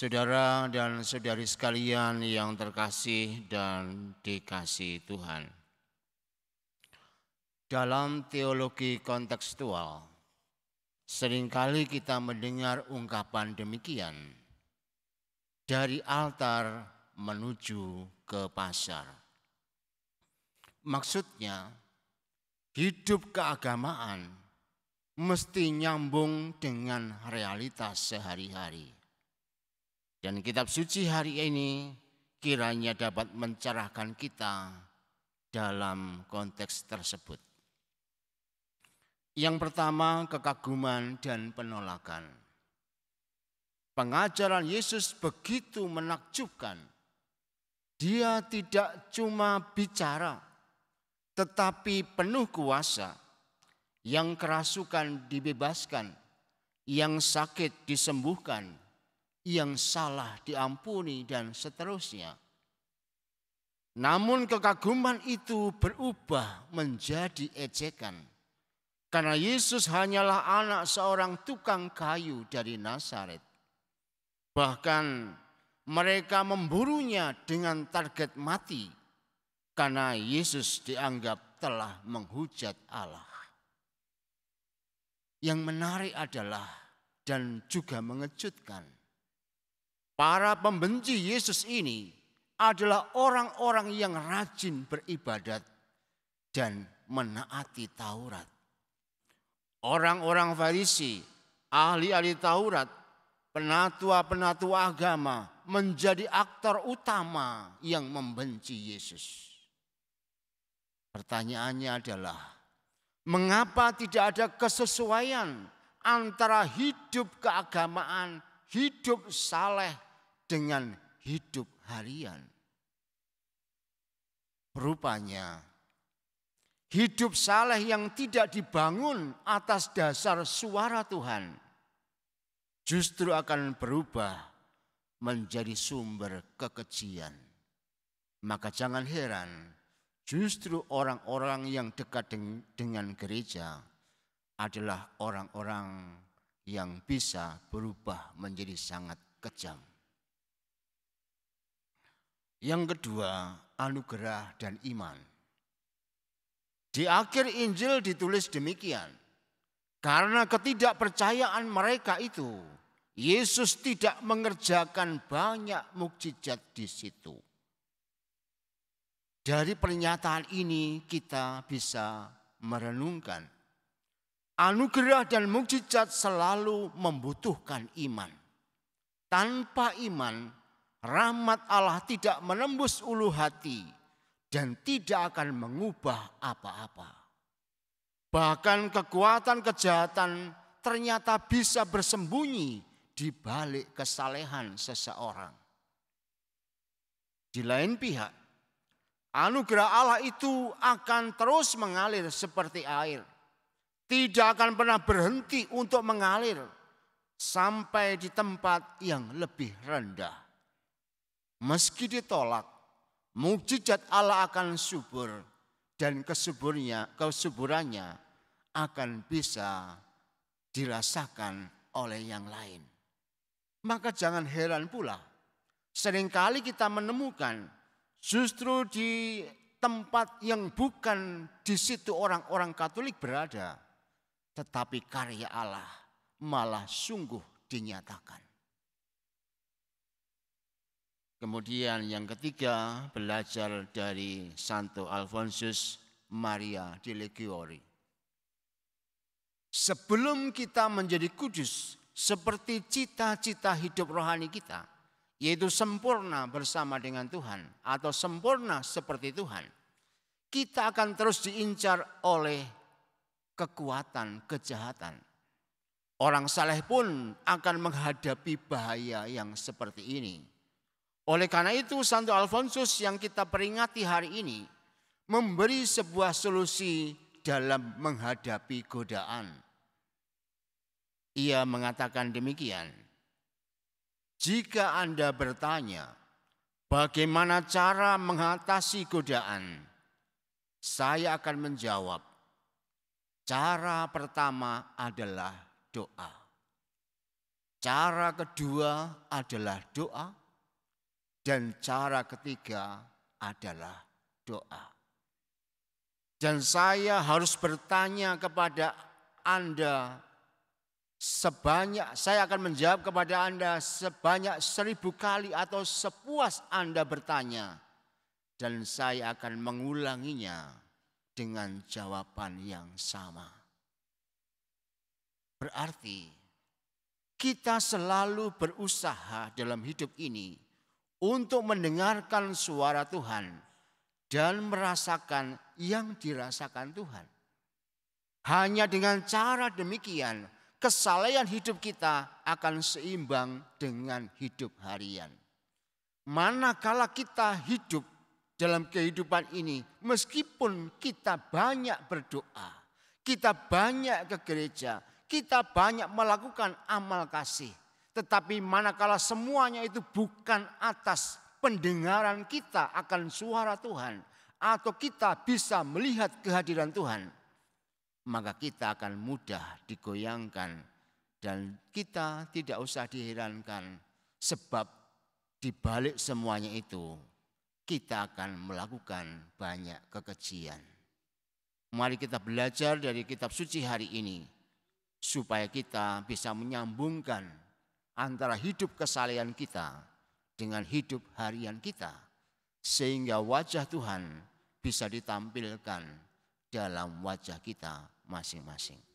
Saudara dan saudari sekalian yang terkasih dan dikasihi Tuhan. Dalam teologi kontekstual, seringkali kita mendengar ungkapan demikian, dari altar menuju ke pasar. Maksudnya, hidup keagamaan mesti nyambung dengan realitas sehari-hari. Dan kitab suci hari ini kiranya dapat mencerahkan kita dalam konteks tersebut. Yang pertama, kekaguman dan penolakan. Pengajaran Yesus begitu menakjubkan. Dia tidak cuma bicara, tetapi penuh kuasa. Yang kerasukan dibebaskan, yang sakit disembuhkan, yang salah diampuni, dan seterusnya. Namun kekaguman itu berubah menjadi ejekan. Karena Yesus hanyalah anak seorang tukang kayu dari Nazaret. Bahkan mereka memburunya dengan target mati. Karena Yesus dianggap telah menghujat Allah. Yang menarik adalah dan juga mengejutkan, para pembenci Yesus ini adalah orang-orang yang rajin beribadat dan menaati Taurat. Orang-orang Farisi, ahli-ahli Taurat, penatua-penatua agama menjadi aktor utama yang membenci Yesus. Pertanyaannya adalah, mengapa tidak ada kesesuaian antara hidup keagamaan, hidup saleh dengan hidup harian? Rupanya hidup saleh yang tidak dibangun atas dasar suara Tuhan justru akan berubah menjadi sumber kekejian. Maka jangan heran, justru orang-orang yang dekat dengan gereja adalah orang-orang yang bisa berubah menjadi sangat kejam. Yang kedua, anugerah dan iman. Di akhir Injil ditulis demikian, karena ketidakpercayaan mereka itu, Yesus tidak mengerjakan banyak mukjizat di situ. Dari pernyataan ini kita bisa merenungkan, anugerah dan mukjizat selalu membutuhkan iman. Tanpa iman, rahmat Allah tidak menembus ulu hati dan tidak akan mengubah apa-apa. Bahkan kekuatan kejahatan ternyata bisa bersembunyi di balik kesalehan seseorang. Di lain pihak, anugerah Allah itu akan terus mengalir seperti air. Tidak akan pernah berhenti untuk mengalir sampai di tempat yang lebih rendah. Meski ditolak, mukjizat Allah akan subur dan kesuburannya akan bisa dirasakan oleh yang lain. Maka jangan heran pula, seringkali kita menemukan justru di tempat yang bukan di situ orang-orang Katolik berada, tetapi karya Allah malah sungguh dinyatakan. Kemudian yang ketiga, belajar dari Santo Alfonsus Maria di Liguori. Sebelum kita menjadi kudus seperti cita-cita hidup rohani kita, yaitu sempurna bersama dengan Tuhan atau sempurna seperti Tuhan, kita akan terus diincar oleh kekuatan kejahatan. Orang saleh pun akan menghadapi bahaya yang seperti ini. Oleh karena itu Santo Alfonsus yang kita peringati hari ini memberi sebuah solusi dalam menghadapi godaan. Ia mengatakan demikian, jika Anda bertanya bagaimana cara mengatasi godaan, saya akan menjawab, cara pertama adalah doa. Cara kedua adalah doa. Dan cara ketiga adalah doa. Dan saya harus bertanya kepada Anda saya akan menjawab kepada Anda sebanyak 1000 kali atau sepuas Anda bertanya. Dan saya akan mengulanginya dengan jawaban yang sama. Berarti kita selalu berusaha dalam hidup ini untuk mendengarkan suara Tuhan dan merasakan yang dirasakan Tuhan. Hanya dengan cara demikian, kesalehan hidup kita akan seimbang dengan hidup harian. Manakala kita hidup dalam kehidupan ini, meskipun kita banyak berdoa, kita banyak ke gereja, kita banyak melakukan amal kasih, tetapi manakala semuanya itu bukan atas pendengaran kita akan suara Tuhan, atau kita bisa melihat kehadiran Tuhan, maka kita akan mudah digoyangkan dan kita tidak usah diherankan sebab di balik semuanya itu kita akan melakukan banyak kekejian. Mari kita belajar dari kitab suci hari ini supaya kita bisa menyambungkan antara hidup kesalehan kita dengan hidup harian kita sehingga wajah Tuhan bisa ditampilkan dalam wajah kita masing-masing.